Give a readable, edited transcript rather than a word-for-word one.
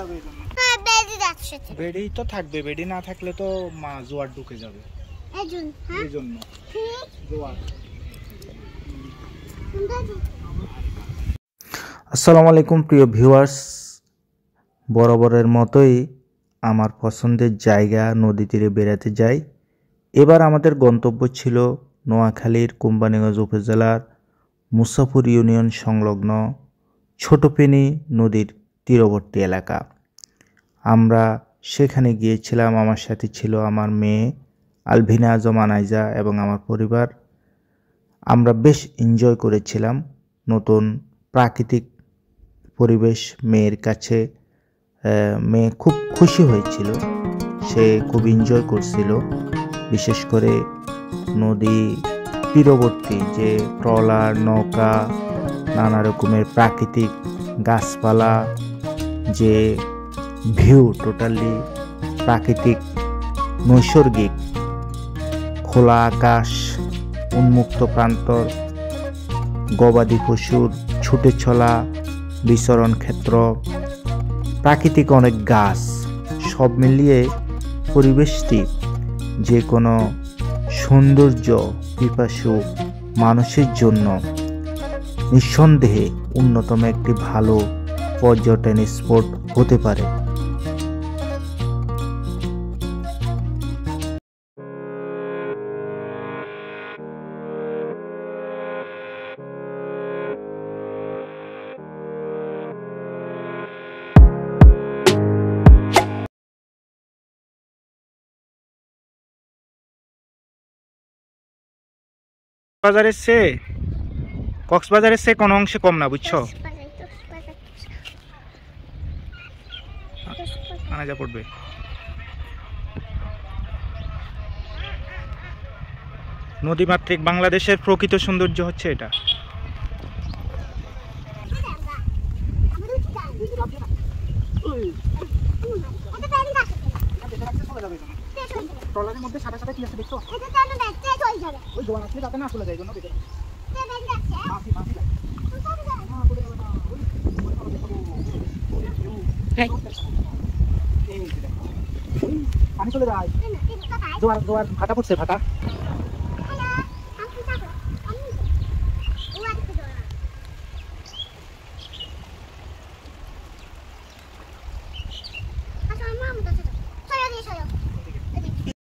যাবে এই জন্য। হ্যাঁ বেডি যাচ্ছে। বেডি তো থাকবে, বেডি না থাকলে তো জোয়ার ঢুকে যাবে এই জন্য জোয়ার। আসসালামু আলাইকুম প্রিয় ভিউয়ার্স, বরাবরের মতোই আমার পছন্দের জায়গা নদী তীরে বেড়াতে যাই। এবার আমাদের গন্তব্য ছিল নোয়াখালীর কোম্পানীগঞ্জ উপজেলার মুসাফর ইউনিয়ন সংলগ্ন ছোটপেনি নদীর তীরবর্তী এলাকা। আমরা সেখানে গিয়েছিলাম, আমার সাথে ছিল আমার মেয়ে আলভিনা আজম আনাইজা এবং আমার পরিবার। আমরা বেশ এনজয় করেছিলাম। নতুন প্রাকৃতিক পরিবেশ মেয়ের কাছে, মেয়ে খুব খুশি হয়েছিল, সে খুব এনজয় করছিল। বিশেষ করে নদী তীরবর্তী যে ট্রলার, নৌকা, নানা রকমের প্রাকৃতিক গাছপালা, যে ভিউ, টোটালি প্রাকৃতিক নৈসর্গিক খোলা আকাশ, উন্মুক্ত প্রান্তর, গবাদি পশুর ছুটে চলা বিচরণ ক্ষেত্র, প্রাকৃতিক অনেক গাছ, সব মিলিয়ে পরিবেশটি যে কোনো সৌন্দর্য পিপাসু মানুষের জন্য নিঃসন্দেহে অন্যতম একটি ভালো পর্যটন স্পট হতে পারে। কক্সবাজারের চেয়ে কোনো অংশে কম না, বুঝছো? আনাজা পড়বে। নদীমাতৃক বাংলাদেশের প্রকৃত সৌন্দর্য হচ্ছে এটা। ট্রলারের মধ্যে সাদা সাদা কি আছে দেখছো? এটা তো আমি দেখতে চলে যাবে। ওই জোয়ার আসলে যাতে না চলে যায় জন্য দেখো। তে বেরিয়ে যাচ্ছে। মাছি মাছি লাগে। হ্যাঁ বলে যাবে না। এই এই দেখো। পানি চলে যায়। জোয়ার জোয়ার ভাটা পড়ছে, ভাটা।